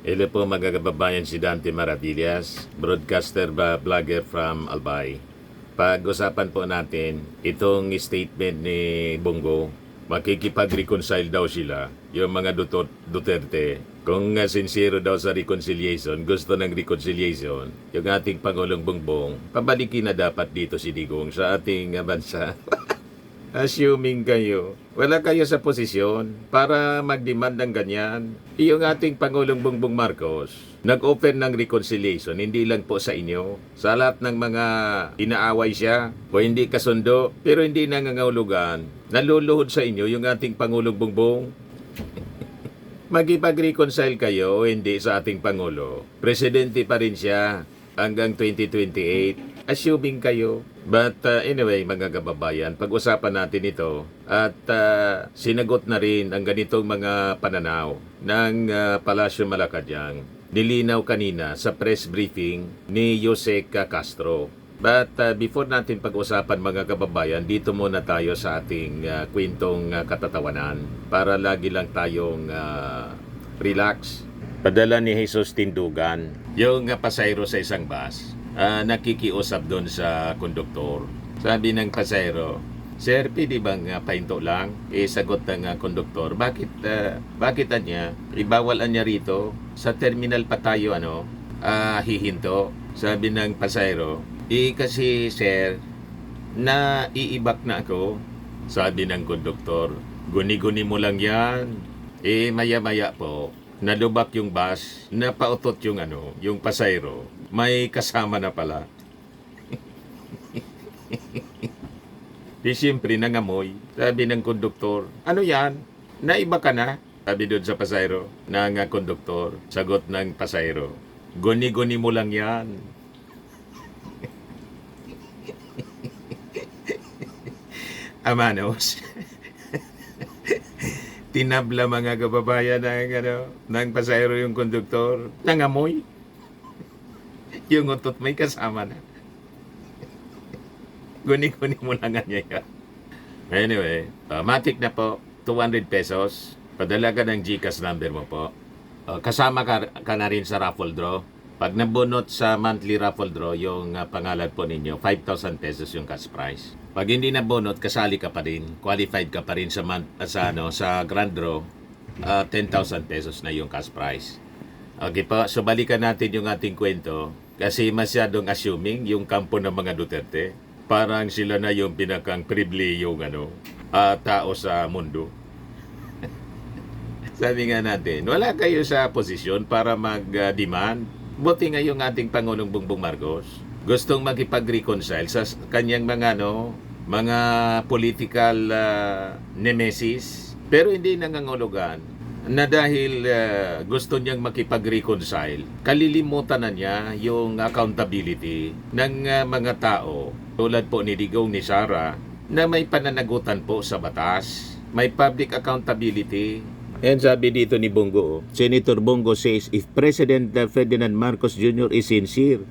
Hello po mga kababayan, si Dante Maravillas, broadcaster ba vlogger from Albay. Pag-usapan po natin itong statement ni Bongo, makikipag-reconcile daw sila, yung mga Duterte. Kung sincere daw sa reconciliation, gusto ng reconciliation, yung ating Pangulong Bongbong, pabalikin na dapat dito si Digong sa ating bansa. Assuming kayo, wala kayo sa posisyon para mag-demand ng ganyan. Yung ating Pangulong Bongbong Marcos, nag-open ng reconciliation, hindi lang po sa inyo. Sa lahat ng mga inaaway siya o hindi kasundo, pero hindi nangangahulugan. Naluluhod sa inyo yung ating Pangulong Bongbong. Magipag-reconcile kayo o hindi sa ating Pangulo. Presidente pa rin siya hanggang 2028. Assuming kayo. But anyway, mga kababayan, pag-usapan natin ito at sinagot na rin ang ganitong mga pananaw ng Palasyo Malacañang. Nilinaw kanina sa press briefing ni Jose Castro. But before natin pag-usapan mga kababayan, dito muna tayo sa ating kwentong katatawanan para lagi lang tayong relax. Padala ni Jesus Tindugan, yung pasayro sa isang bus, nakikiusap doon sa konduktor. Sabi ng pasayro, "Sir, pwede bang pahinto lang?" Sagot ng konduktor, bakit niya? Ibawal niya rito. Sa terminal pa tayo, hihinto. Sabi ng pasayro, kasi sir, naiibak na ako. Sabi ng konduktor, guni-guni mo lang yan. Maya-maya po, nalubak yung bus, napautot yung pasayro. May kasama na pala. Di siyempre nangamoy. Sabi ng konduktor, ano yan? Naiba ka na? Sabi doon sa pasayro ng konduktor. Sagot ng pasayro, guni-guni mo lang yan. Amanos. Tinabla mga kababayan ng pasayro yung konduktor. Nangamoy. Yung utot may kasama na. Guni-guni mo lang nga niya. Anyway, matik na po, 200 pesos. Padala ka ng GCash number mo po. Kasama ka na rin sa raffle draw. Pag nabunot sa monthly raffle draw, yung pangalan po ninyo, 5,000 pesos yung cash prize. Pag hindi nabunot, kasali ka pa rin. Qualified ka pa rin sa grand draw, 10,000 pesos na yung cash prize. Okay po, so balikan natin yung ating kwento. Kasi masyadong assuming yung kampo ng mga Duterte. Parang sila na yung pinakang pribleyong tao sa mundo. Sabi nga natin, wala kayo sa posisyon para mag-demand. Buti nga yung ating Pangulong Bongbong Marcos gustong makipag-reconcile sa kanyang mga political nemesis, pero hindi nangangulugan na dahil gusto niyang makipag-reconcile, kalilimutan na niya yung accountability ng mga tao tulad po ni Digong, ni Sara, na may pananagutan po sa batas, may public accountability. And sabi dito ni Bongo, Senator Bongo says if President Ferdinand Marcos Jr. is sincere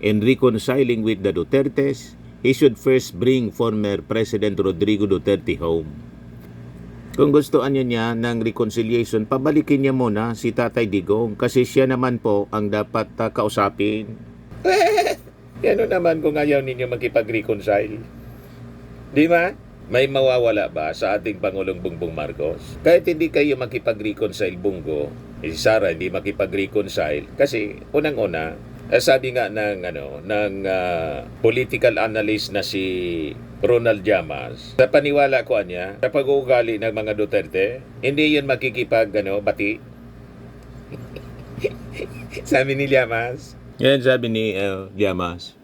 in reconciling with the Dutertes, he should first bring former President Rodrigo Duterte home. Kung gustoan niya ng reconciliation, pabalikin niya muna si Tatay Digong kasi siya naman po ang dapat kausapin. Yan naman kung ayaw ninyo makipag-reconcile. Di ba? May mawawala ba sa ating Pangulong Bongbong Marcos? Kahit hindi kayo makipag-reconcile, Bongo, si Sara hindi makipag-reconcile kasi unang-una, sabi nga ng political analyst na si Ronald Llamas, sa paniwala ko niya, sa pag-uugali ng mga Duterte, hindi yun bati. Sabi ni Llamas. Yan sabi ni Llamas.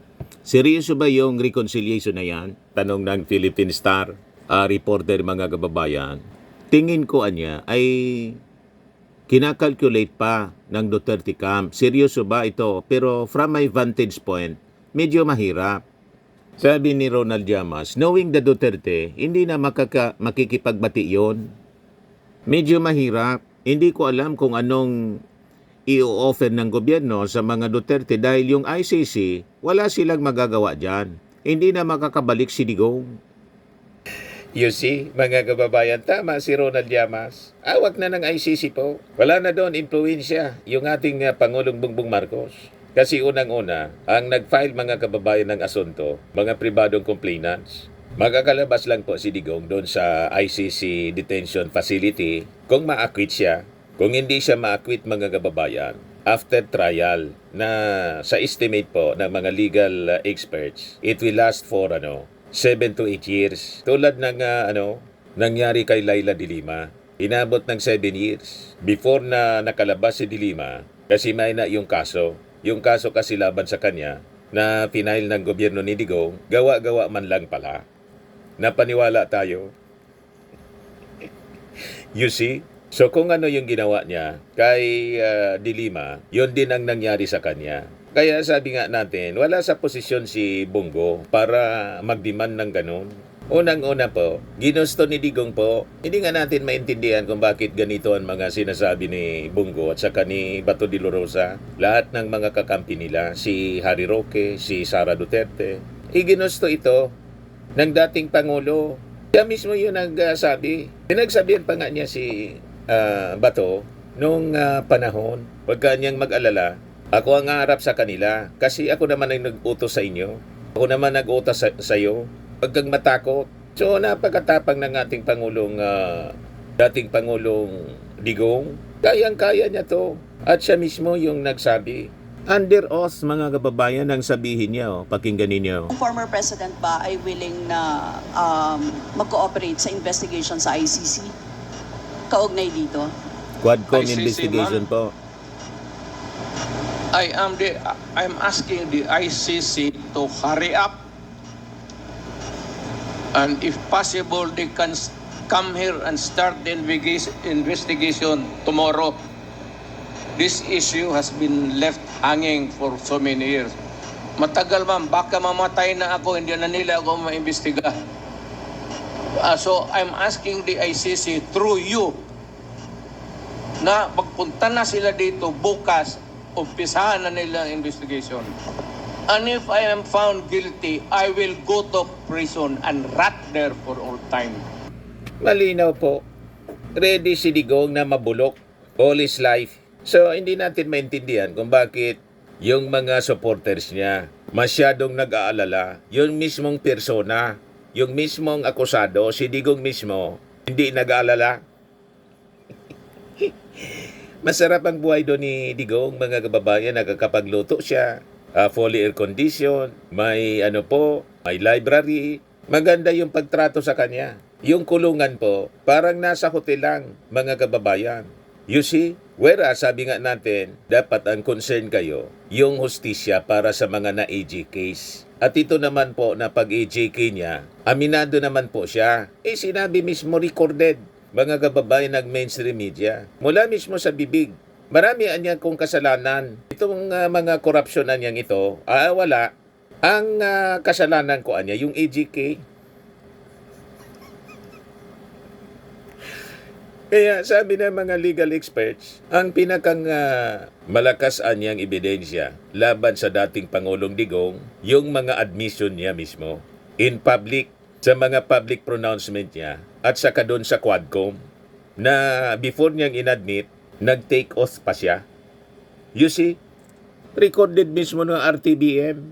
Seryoso ba yung reconciliation na yan? Tanong ng Philippine Star reporter mga kababayan. Tingin ko ay kinakalculate pa ng Duterte camp. Seryoso ba ito? Pero from my vantage point, medyo mahirap. Sabi ni Ronald Llamas, knowing the Duterte, hindi na makikipagbati yon. Medyo mahirap. Hindi ko alam kung anong i-offer ng gobyerno sa mga Duterte dahil yung ICC, wala silang magagawa dyan. Hindi na makakabalik si Digong. You see, mga kababayan, tama si Ronald Llamas. Awak na ng ICC po. Wala na doon impluensya yung ating Pangulong Bongbong Marcos. Kasi unang-una, ang nag-file mga kababayan ng asunto, mga pribadong complainants, magkakalabas lang po si Digong doon sa ICC detention facility kung ma-acquit siya. Kung hindi siya ma-acquit mga kababayan, after trial na sa estimate po ng mga legal experts, it will last for 7 to 8 years. Tulad ng nangyari kay Laila de Lima. Inabot ng 7 years before na nakalabas si de Lima kasi may na yung kaso. Yung kaso kasi laban sa kanya na pinail ng gobyerno ni Digong, gawa-gawa man lang pala. Napaniwala tayo. You see? So kung ano yung ginawa niya kay de Lima, yun din ang nangyari sa kanya. Kaya sabi nga natin, wala sa posisyon si Bongo para magdemand ng ganun. Unang-una po, ginusto ni Digong po, hindi nga natin maintindihan kung bakit ganito ang mga sinasabi ni Bongo at saka ni Bato de la Rosa. Lahat ng mga kakampi nila, si Harry Roque, si Sara Duterte. Ginusto ito ng dating Pangulo. Siya mismo yun nagsabi. Pinagsabihan pa nga niya si Bato nung panahon, wag ka niyang mag-alala. Ako ang harap sa kanila kasi ako naman ang nag-utos sa inyo. Ako naman nag-utos sa iyo. Huwag kang matakot. So napakatapang ng ating dating Pangulong Digong. Kayang-kaya niya to. At siya mismo yung nagsabi. Under oath mga kababayan ang sabihin niya. Pakinggan ninyo. Ang former president ba ay willing na mag-cooperate sa investigation sa ICC? Kaugnay dito? Quadcom ICC, investigation po. I'm asking the ICC to hurry up, and if possible they can come here and start the investigation tomorrow. This issue has been left hanging for so many years. Matagal ma'am, baka mamatay na ako, hindi na nila ako maimbestiga. So I'm asking the ICC through you na pagpunta na sila dito bukas, umpisahan na nila ang investigation. And if I am found guilty, I will go to prison and rot there for all time. Malinaw po. Ready si Digong na mabulok all his life. So, hindi natin maintindihan kung bakit yung mga supporters niya masyadong nag-aalala. Yung mismong persona, yung mismong akusado, si Digong mismo, hindi nag-aalala. Masarap ang buhay doon ni Digong, mga kababayan, nakakapagluto siya, fully air condition, may may library, maganda yung pagtrato sa kanya. Yung kulungan po, parang nasa hotel lang, mga kababayan. You see, whereas sabi nga natin, dapat ang concern kayo, yung hustisya para sa mga na-AJ case. At ito naman po na pag-AJK niya, aminado naman po siya. Sinabi mismo recorded. Mga kababayan ng mainstream media, mula mismo sa bibig, marami anyang kong kasalanan. Itong mga korupsyon anyang ito, wala. Ang kasalanan ko anya, yung AGK. Kaya sabi ng mga legal experts, ang pinakang malakas anyang ebidensya laban sa dating Pangulong Digong, yung mga admission niya mismo in public, sa mga public pronouncement niya at saka doon sa Quadcom na before niyang inadmit, nag-take oath pa siya. You see, recorded mismo ng RTBM.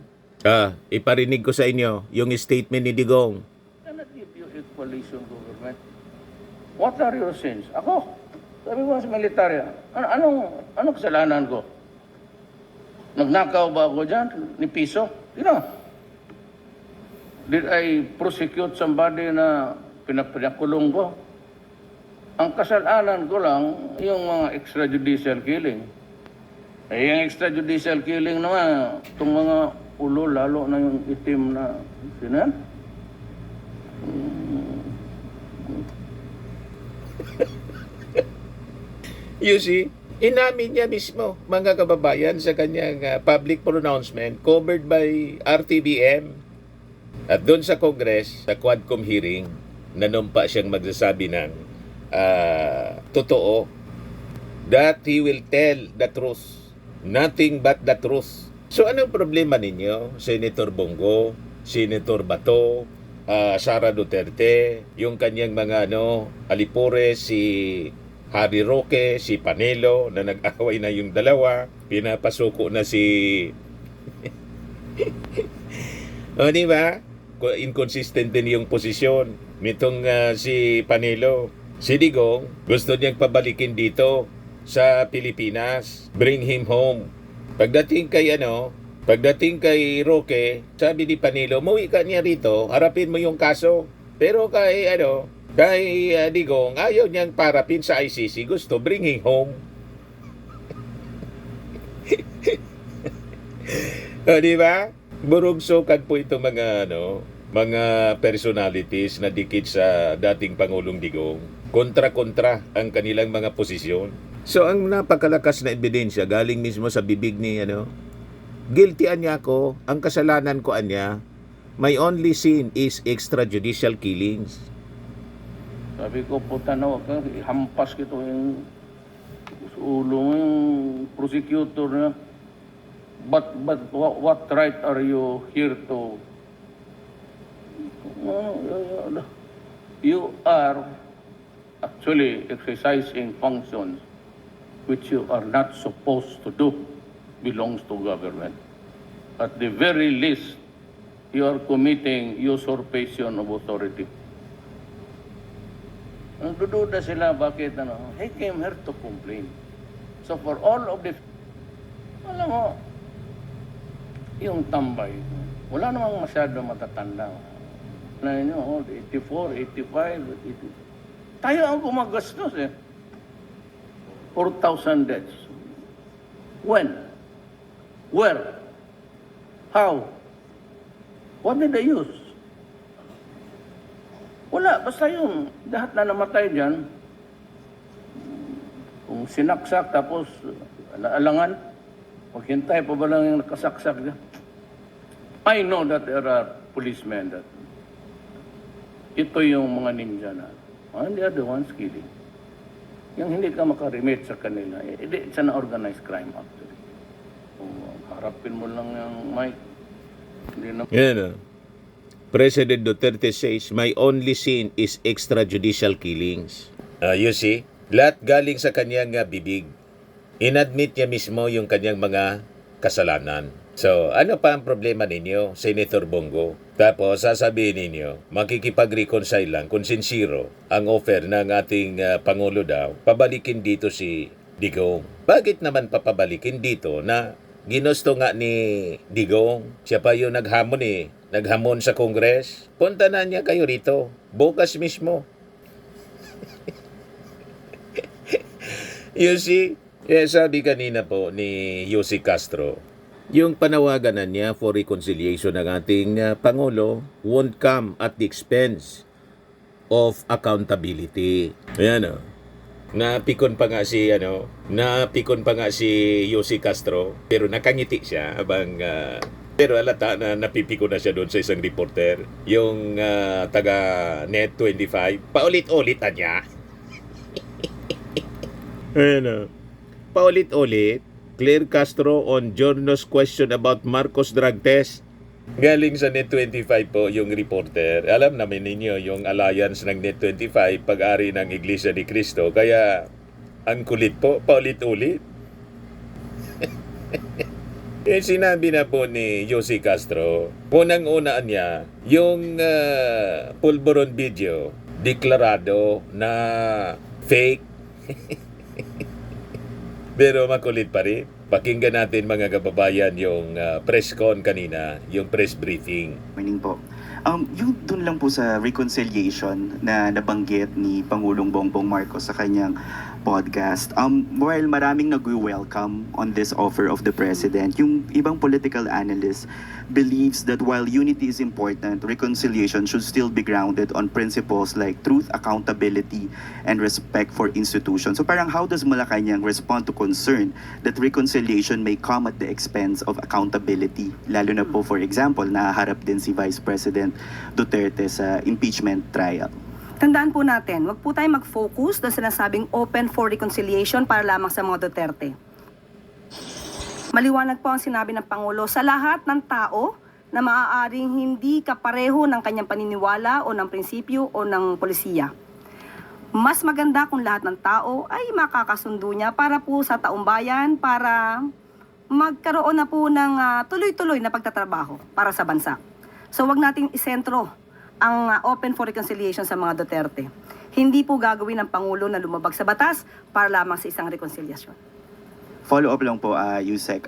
Iparinig ko sa inyo yung statement ni Digong. Cannot give you a coalition government. What are your sins? Ako, sabi ko sa militarya, anong kasalanan ko? Nagnakaw ba ako dyan? Ni piso? Did I prosecute somebody na pinakulong ko? Ang kasalanan ko lang, yung mga extrajudicial killing. Yung extrajudicial killing naman, itong mga ulo, lalo na yung itim na sinan. You see, inamin niya mismo, mga kababayan, sa kanyang public pronouncement covered by RTBM. At doon sa Congress, sa Quadcom hearing, nanumpa siyang magsasabi ng totoo, that he will tell the truth, nothing but the truth. So anong problema ninyo, Senator Bongo, Senator Bato, Sara Duterte, yung kanyang mga alipore, si Harry Roque, si Panelo, na nag-away na yung dalawa, pinapasuko na si... O, di ba? Inconsistent din yung posisyon nitong si Panelo. Si Digong, gusto niyang pabalikin dito sa Pilipinas. Bring him home. Pagdating kay Roque, sabi ni Panelo, muwi ka niya rito, harapin mo yung kaso. Pero kay Digong, ayaw niyang parapin sa ICC, gusto bring him home. O, di ba? Burugsokan po ito mga personalities na dikit sa dating Pangulong Digong. Kontra-kontra ang kanilang mga posisyon. So, ang napakalakas na ebidensya galing mismo sa bibig ni guilty anya ko, ang kasalanan ko anya, my only sin is extrajudicial killings. Sabi ko, puta na, wag kang hampas kito yung ulo mo yung prosecutor na. But what right are you here to? You are actually exercising functions which you are not supposed to do, belongs to government. At the very least, you are committing usurpation of authority. Nagdududa sila, bakit he came here to complain. So for all of the, alam mo, yung tambay, wala namang masyado matatanda. Na inyo, 84, 85, 80. Tayo ang gumagastos 4,000 deaths. When? Where? How? What did they use? Wala, basta yung lahat na namatay dyan, kung sinaksak tapos alangan, maghintay pa ba lang yung nakasaksak dyan? I know that there are policemen that ito yung mga ninja na, and they are the ones killing. Yung hindi ka makaremit sa kanila, it's an organized crime actually. Harapin mo lang yung mic. President Duterte says, my only sin is extrajudicial killings. You see, lahat galing sa kanyang bibig. Inadmit niya mismo yung kanyang mga kasalanan. So, ano pa ang problema ninyo, Senator Bongo? Tapos, sasabihin ninyo, makikipag-reconcile lang kung sincero ang offer ng ating Pangulo daw, pabalikin dito si Digong. Bakit naman papabalikin dito na ginusto nga ni Digong? Siya pa yung naghamon sa Congress. Punta na niya kayo rito, bukas mismo. You see, sabi kanina po ni Yossi Castro, yung panawagan na niya for reconciliation ng ating Pangulo won't come at the expense of accountability. Ayan napikon pa nga si Yossi Castro, pero nakangiti siya habang pero alata na napipiko na siya doon sa isang reporter, yung taga Net 25, paulit-ulit niya. Ayan paulit-ulit, Claire Castro on Giorno's question about Marcos drug test. Galing sa Net25 po yung reporter. Alam namin ninyo yung alliance ng Net25 pag-ari ng Iglesia ni Cristo. Kaya ang kulit po, paulit-ulit. Sinabi na po ni Yossi Castro, unang-unaan niya, yung pulburon video, deklarado na fake. Pero makulit pa rin. Pakinggan natin mga kababayan yung press con kanina, yung press briefing. Morning po. Yung dun lang po sa reconciliation na nabanggit ni Pangulong Bongbong Marcos sa kanyang podcast. While maraming nag-welcome on this offer of the President, yung ibang political analysts believes that while unity is important, reconciliation should still be grounded on principles like truth, accountability, and respect for institutions. So parang how does Malacanang respond to concern that reconciliation may come at the expense of accountability? Lalo na po, for example, naharap din si Vice President Duterte sa impeachment trial. Tandaan po natin, wag po tayo mag-focus doon sa sinasabing open for reconciliation para lamang sa mga Duterte. Maliwanag po ang sinabi ng Pangulo, sa lahat ng tao na maaaring hindi kapareho ng kanyang paniniwala o ng prinsipyo o ng polisiya. Mas maganda kung lahat ng tao ay makakasundo niya para po sa taumbayan, para magkaroon na po ng tuloy-tuloy na pagtatrabaho para sa bansa. So wag nating isentro ang open for reconciliation sa mga Duterte. Hindi po gagawin ng Pangulo na lumabag sa batas para lamang sa isang reconciliation. Follow-up lang po, Yusek.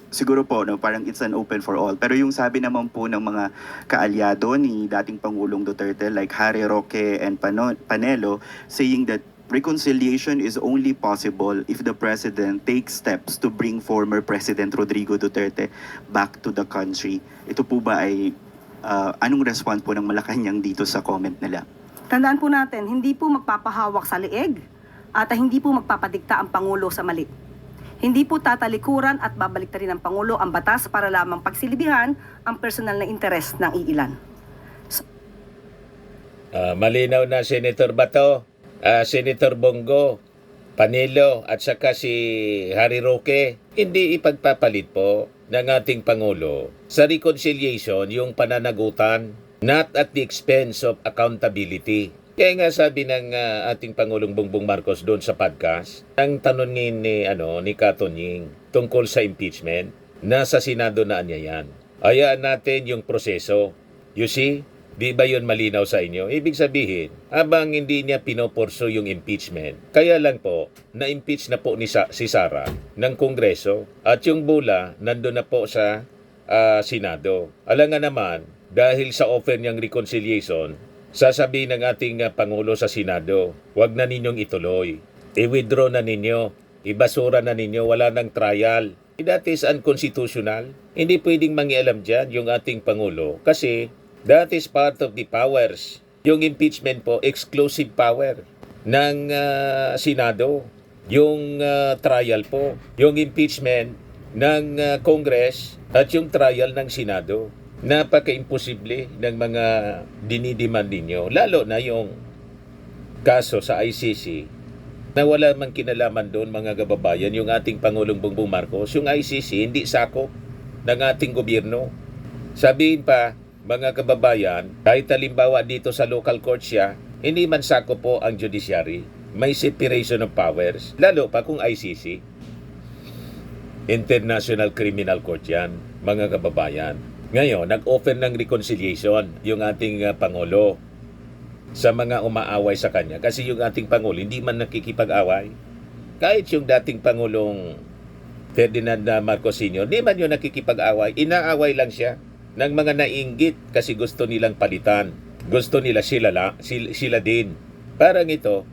Siguro po, no, parang it's an open for all. Pero yung sabi naman po ng mga kaalyado ni dating Pangulong Duterte like Harry Roque and Panelo saying that reconciliation is only possible if the President takes steps to bring former President Rodrigo Duterte back to the country. Ito po ba ay anong response po ng Malacanang dito sa comment nila? Tandaan po natin, hindi po magpapahawak sa leeg at hindi po magpapadikta ang Pangulo sa mali. Hindi po tatalikuran at babaliktarin ng Pangulo ang batas para lamang pagsilibihan ang personal na interes ng iilan. Malinaw na Senator Bato, Senator Bongo, Panelo at saka si Harry Roque, hindi ipagpapalit po ng ating Pangulo sa reconciliation yung pananagutan, not at the expense of accountability. Kaya nga sabi ng ating Pangulong Bongbong Marcos doon sa podcast, ang tanongin ni Katonying tungkol sa impeachment, nasa Senado na niya yan. Hayaan natin yung proseso. You see, di ba yun malinaw sa inyo? Ibig sabihin, habang hindi niya pinoporso yung impeachment, kaya lang po, na-impeach na po si Sara ng Kongreso at yung bula nandun na po sa Senado. Alam nga naman, dahil sa offer niyang reconciliation, sasabihin ng ating Pangulo sa Senado, wag na ninyong ituloy. I-withdraw na ninyo. Ibasura na ninyo. Wala ng trial. That is unconstitutional. Hindi pwedeng mangialam dyan yung ating Pangulo kasi that is part of the powers. Yung impeachment po, exclusive power ng Senado. Yung trial po, yung impeachment ng Congress at yung trial ng Senado. Napaka-imposible ng mga dinidiman ninyo, lalo na yung kaso sa ICC na wala mang kinalaman doon mga kababayan, yung ating Pangulong Bongbong Marcos. Yung ICC hindi sakop ng ating gobyerno. Sabihin pa, mga kababayan, kahit halimbawa dito sa local court siya, hindi man sakop po ang judiciary. May separation of powers, lalo pa kung ICC. International Criminal Court yan, mga kababayan. Ngayon, nag-offer ng reconciliation yung ating Pangulo sa mga umaaway sa kanya. Kasi yung ating Pangulo hindi man nakikipag-away. Kahit yung dating Pangulong Ferdinand Marcos Sr., hindi man yung nakikipag-away. Inaaway lang siya ng mga nainggit kasi gusto nilang palitan. Gusto nila sila din. Parang ito,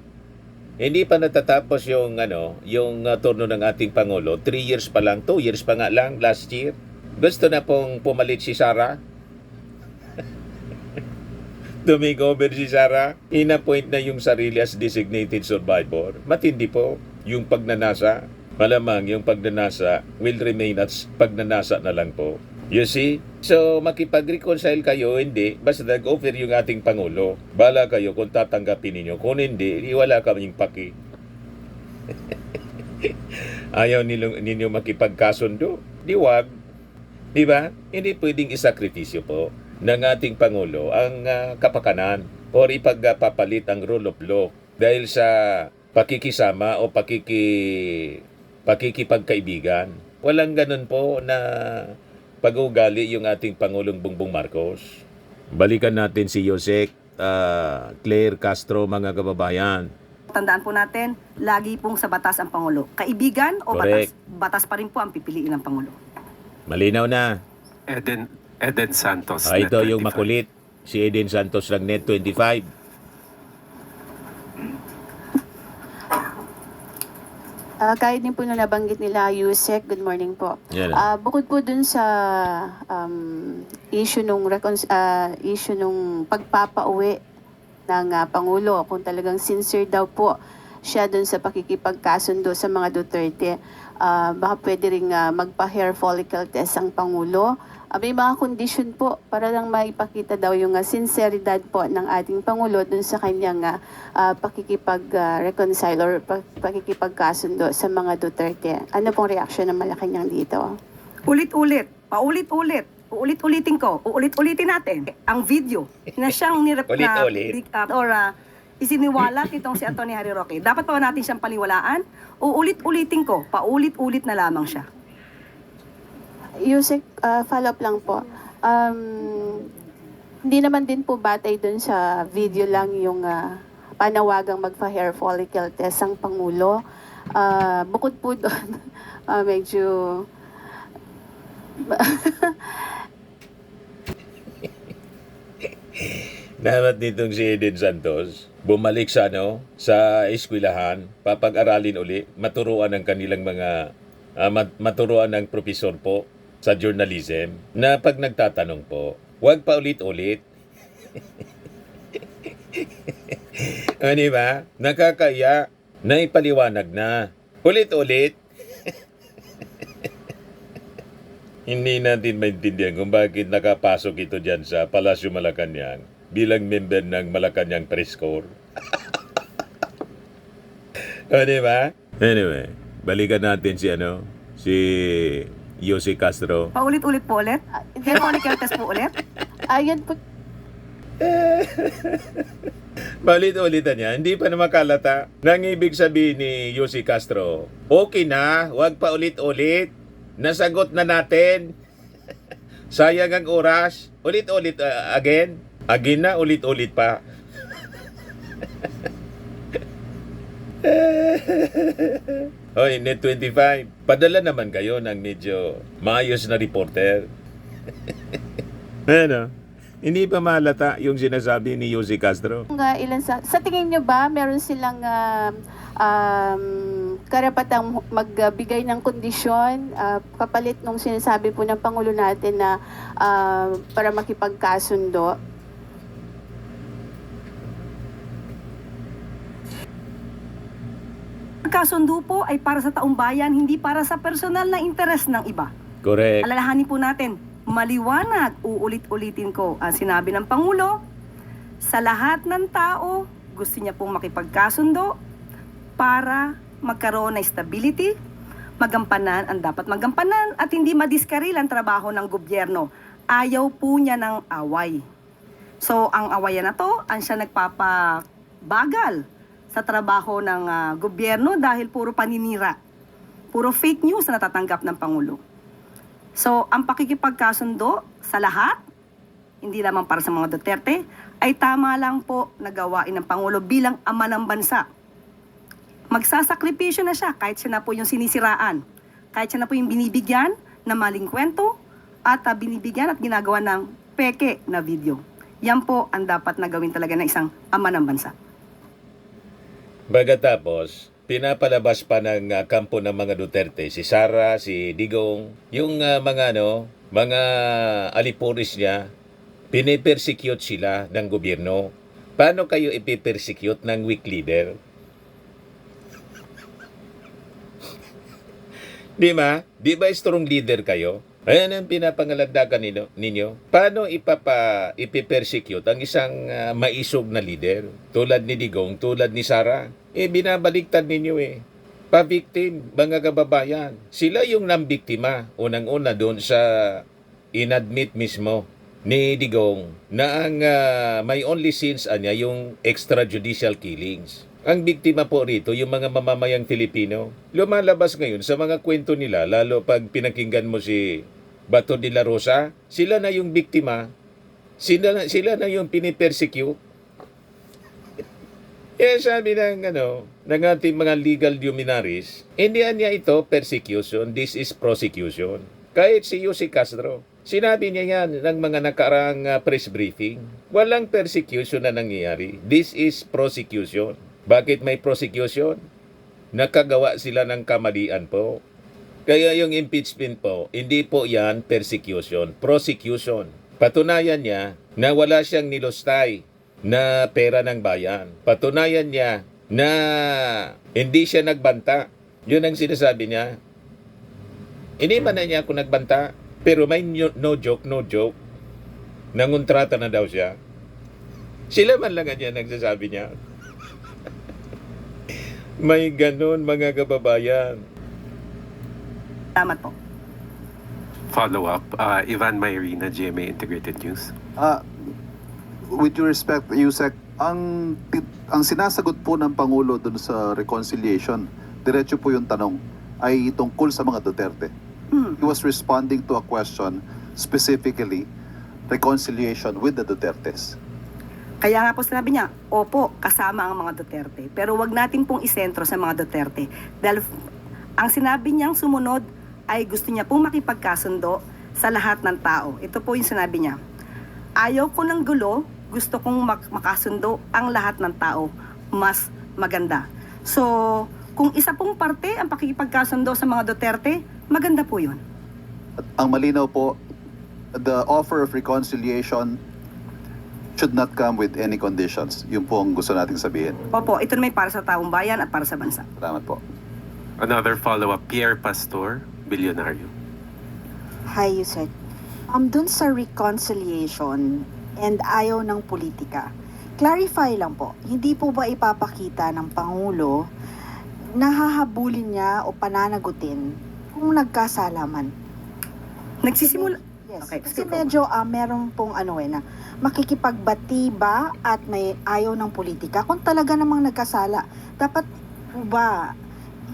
hindi pa natatapos yung turno ng ating Pangulo. 3 years pa lang, 2 years pa nga lang last year. Gusto na pong pumalit si Sara. Tumig over si Sara. Inappoint na yung sarili as designated survivor. Matindi po yung pagnanasa. Malamang yung pagnanasa will remain as pagnanasa na lang po. You see? So, makipag-reconcile kayo, hindi. Basta nag-offer yung ating Pangulo. Bala kayo kung tatanggapin ninyo. Kung hindi, wala kaming paki. Ayaw ninyo makipagkasundo. Di wag. Di ba? Hindi pwedeng isakripisyo po ng ating Pangulo ang kapakanan o ipagpapalit ang rule of law dahil sa pakikisama o pakikipagkaibigan. Walang ganun po na pag-ugali yung ating Pangulong Bongbong Marcos. Balikan natin si Yusek Claire Castro, mga kababayan. Tandaan po natin, lagi pong sa batas ang Pangulo. Kaibigan o Correct. batas? Batas pa rin po ang pipiliin ng Pangulo. Malinaw na. Eden Santos. Ito Net yung 25. makulit. Si Eden Santos ng Net 25. Kahit din po na nabanggit nila, Yusek, good morning po. Yan. Bukod po dun sa issue nung pagpapauwi ng Pangulo, kung talagang sincere daw po siya dun sa pakikipagkasundo sa mga Duterte, baka pwede rin magpa-hair follicle test ang Pangulo. May mga condition po para lang maipakita daw yung sinceridad po ng ating Pangulo dun sa kanyang pakikipag-reconcile or pakikipagkasundo sa mga Duterte. Ano pong reaksyon ng Malacanang dito? Ulit-ulit, paulit-ulit, uulit-ulitin ko, uulit-ulitin natin ang video na siyang Ulit-ulit. isiniwalat nitong si Atty. Harry Roque. Dapat pa ba natin siyang paliwalaan? Uulit-ulitin ko, paulit-ulit na lamang siya. Yusek, follow-up lang po. Hindi naman din po batay dun sa video lang yung panawagang magpa-hair follicle test ang Pangulo. Bukod po doon, medyo... Dapat nitong si Eden Santos bumalik sa sa eskwelahan, papag-aralin uli, maturuan ng kanilang mga maturuan ng profesor po sa journalism na pag nagtatanong po, huwag pa ulit-ulit. Di ba? Nakakaya na ipaliwanag na. Ulit-ulit. Hindi natin maintindihan kung bakit nakapasok ito dyan sa Palasyo Malacanang bilang member ng Malacanang Press Corps. Di ba? Anyway, balikan natin si Yossi Castro. Paulit-ulit po ulit? Hair follicle test po ulit? Ayun po, Balit-ulitan niya, hindi pa na makalata. Nang ibig sabihin ni Yossi Castro, okay na, huwag pa ulit-ulit. Nasagot na natin. Sayang ang oras. Ulit-ulit again. Again na, ulit-ulit pa. Hoy, Net 25, padala naman kayo ng medyo maayos na reporter. Ano? Hindi pa malata yung sinasabi ni Yossi Castro? ilan sa tingin nyo ba meron silang karapatang magbigay ng kondisyon kapalit nung sinasabi po ng Pangulo natin na para makipagkasundo? Ang kasundo po ay para sa taong bayan, hindi para sa personal na interes ng iba. Correct. Alalahanin po natin, maliwanag, uulit-ulitin ko ang sinabi ng Pangulo, sa lahat ng tao, gusto niya pong makipagkasundo para magkaroon ng stability, magampanan ang dapat magampanan at hindi madiskaril ang trabaho ng gobyerno. Ayaw po niya ng away. So, ang awayan na to, ang siya nagpapabagal sa trabaho ng gobyerno dahil puro paninira. Puro fake news na natatanggap ng Pangulo. So, ang pakikipagkasundo sa lahat, hindi lamang para sa mga Duterte, ay tama lang po na gawain ng Pangulo bilang ama ng bansa. Magsasakripisyo na siya kahit siya na po yung sinisiraan. Kahit siya na po yung binibigyan na maling kwento at binibigyan at ginagawa ng peke na video. Yan po ang dapat na gawin talaga ng isang ama ng bansa. Pagkatapos, pinapalabas pa ng kampo ng mga Duterte, si Sara, si Digong, yung mga alipuris niya, pinipersecute sila ng gobyerno. Paano kayo ipipersecute ng weak leader? Di ba? Di ba strong leader kayo? Ayan ang pinapangalagdagan ninyo. Paano ipipersecute ang isang maisog na leader? Tulad ni Digong, tulad ni Sara. Binabaliktad ninyo Pa-victim, mga kababayan. Sila yung nambiktima. Unang-una doon sa inadmit mismo ni Digong na ang may only sins niya yung extrajudicial killings. Ang biktima po rito, yung mga mamamayang Filipino. Lumalabas ngayon sa mga kwento nila, lalo pag pinakinggan mo si Bato de la Rosa, sila na yung biktima, sila na yung pinipersecute. Sabi ng ating mga legal luminaries, hindi niya ito persecution, this is prosecution. Kahit si Yossi Castro, sinabi niya yan ng mga nakaraang press briefing. Walang persecution na nangyayari. This is prosecution. Bakit may prosecution? Nakagawa sila ng kamalian po. Kaya yung impeachment po, hindi po yan persecution, prosecution. Patunayan niya na wala siyang nilustay na pera ng bayan. Patunayan niya na hindi siya nagbanta. Yun ang sinasabi niya. Hindi man na niya ako nagbanta, pero may no joke. Nangontrata na daw siya. Sila man lang niya nagsasabi niya. May ganun mga kababayan. Salamat po. Follow-up, Ivan Mayrina, GMA Integrated News. With due respect, Yusek, ang sinasagot po ng Pangulo dun sa reconciliation, diretso po yung tanong, ay tungkol sa mga Duterte. He was responding to a question specifically, reconciliation with the Dutertes. Kaya nga po sinabi niya, opo, kasama ang mga Duterte. Pero wag natin pong isentro sa mga Duterte. Dahil ang sinabi niyang sumunod ay gusto niya pong makipagkasundo sa lahat ng tao. Ito po yung sinabi niya. Ayaw ko ng gulo, gusto kong makasundo ang lahat ng tao. Mas maganda. So, kung isa pong parte ang pakikipagkasundo sa mga Duterte, maganda po yun. At ang malinaw po, the offer of reconciliation should not come with any conditions. Yun po ang gusto nating sabihin. Opo, ito naman para sa taong bayan at para sa bansa. Salamat po. Another follow-up, Pierre Pastor, Bilyonaryo. Hi, Yusek. Dun sa reconciliation and ayaw ng politika, clarify lang po, hindi po ba ipapakita ng Pangulo na hahabulin niya o pananagutin kung nagkasalaman? Nagsisimula... Yes. Okay, Kasi sige po. medyo meron pong na makikipagbati ba at may ayaw ng politika kung talaga namang nagkasala. Dapat po ba,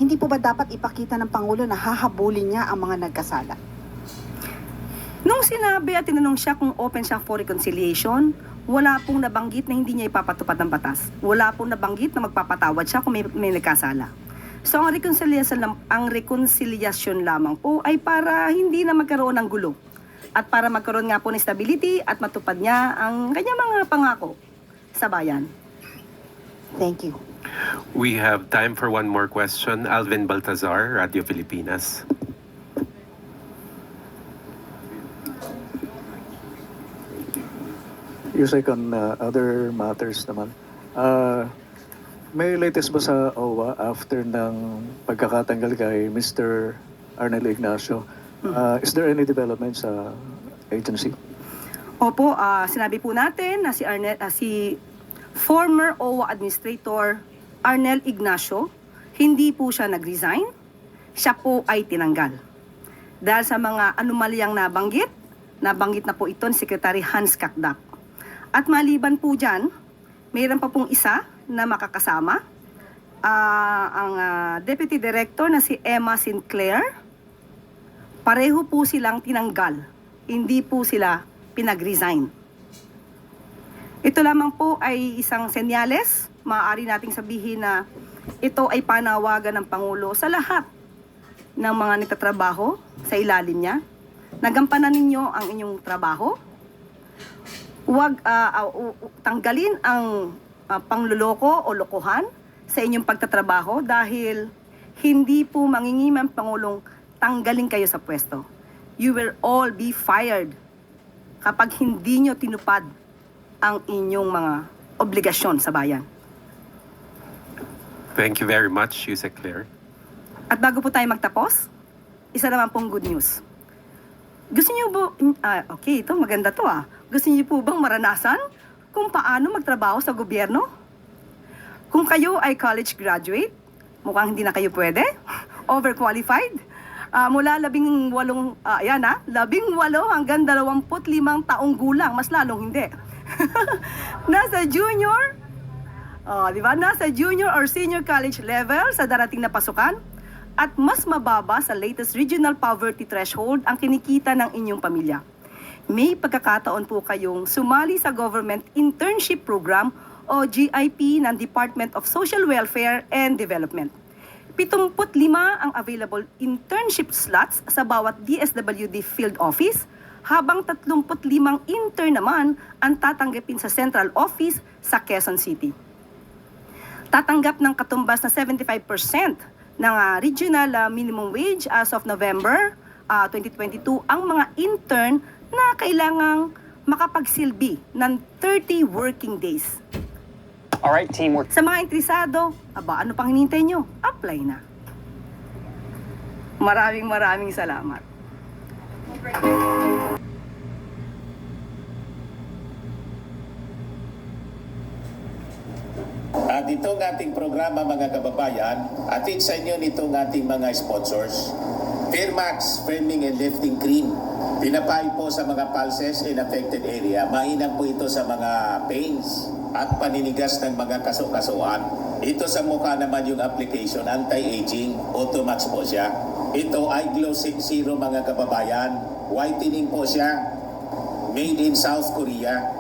hindi po ba dapat ipakita ng Pangulo na hahabulin niya ang mga nagkasala? Nung sinabi at tinanong siya kung open siya for reconciliation, wala pong nabanggit na hindi niya ipapatupad ng batas. Wala pong nabanggit na magpapatawad siya kung may nagkasala. So ang reconciliation lamang po ay para hindi na magkaroon ng gulo. At para magkaroon nga po ng stability at matupad niya ang kanyang mga pangako sa bayan. Thank you. We have time for one more question. Alvin Baltazar, Radio Filipinas. Yusek, on other matters naman. May latest ba sa OWA after ng pagkakatanggal kay Mr. Arnel Ignacio? Is there any development sa agency? Opo, sinabi po natin na si former OWA Administrator Arnel Ignacio, hindi po siya nag-resign, siya po ay tinanggal. Dahil sa mga anomalyang nabanggit na po ito ni Secretary Hans Kakdak. At maliban po dyan, mayroon pa pong isa na makakasama, ang Deputy Director na si Emma Sinclair. Pareho po silang tinanggal, hindi po sila pinag-resign. Ito lamang po ay isang senyales, maaari nating sabihin na ito ay panawagan ng Pangulo sa lahat ng mga nagtatrabaho sa ilalim niya. Nagampanan ninyo ang inyong trabaho. Huwag tanggalin ang pangluloko o lokohan sa inyong pagtatrabaho dahil hindi po mangingimang Pangulong tanggalin kayo sa pwesto. You will all be fired kapag hindi nyo tinupad ang inyong mga obligasyon sa bayan. Thank you very much, Yusek Claire. At bago po tayo magtapos, isa naman pong good news. Gusto niyo po, okay, ito maganda to Gusto niyo po bang maranasan kung paano magtrabaho sa gobyerno? Kung kayo ay college graduate, mukhang hindi na kayo pwede, overqualified, mula 18 hanggang 25 taong gulang, mas lalong hindi. Nasa junior, Nasa junior or senior college level sa darating na pasukan, at mas mababa sa latest regional poverty threshold ang kinikita ng inyong pamilya. May pagkakataon po kayong sumali sa Government Internship Program o GIP ng Department of Social Welfare and Development. 75 ang available internship slots sa bawat DSWD field office, habang 35 intern naman ang tatanggapin sa central office sa Quezon City. Tatanggap ng katumbas na 75% ng regional minimum wage as of November 2022 ang mga intern na kailangang makapagsilbi ng 30 working days. Alright, teamwork. Sa mga interesado, ano pang hinihintay nyo? Apply na. Maraming salamat. At itong ating programa, mga kababayan, atid sa inyo nitong ating mga sponsors. Fairmax Firming and Lifting Cream. Pinapay po sa mga pulses in affected area. Mainam po ito sa mga pains at paninigas ng mga kaso-kasuan. Ito sa mukha naman yung application, anti-aging, Automax po siya. Ito ay Glow 60 mga kababayan. Whitening po siya. Made in South Korea.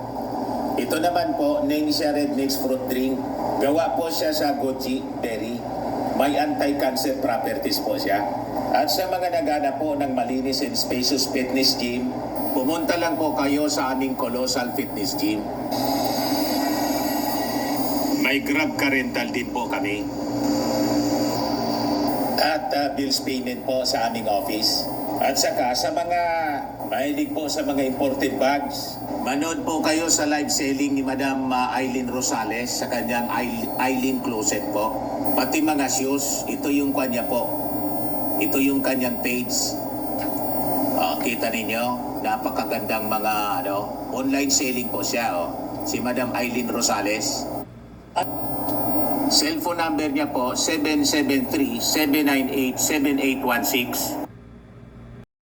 Ito naman po, Ningxia Red Mix Fruit Drink. Gawa po siya sa goji berry. May anti-cancer properties po siya. At sa mga nagana po ng malinis and spacious fitness gym, pumunta lang po kayo sa aming Colossal Fitness Gym. May Grab car rental din po kami. At bills payment po sa aming office. At saka sa mga mahilig po sa mga imported bags, manood po kayo sa live selling ni Madam Aileen Rosales sa kanyang Aileen Closet po. Pati mga shoes, ito yung kanya po. Ito yung kanyang page. Kita ninyo, napakagandang mga online selling po siya. Si Madam Aileen Rosales. At cellphone number niya po, 773-798-7816.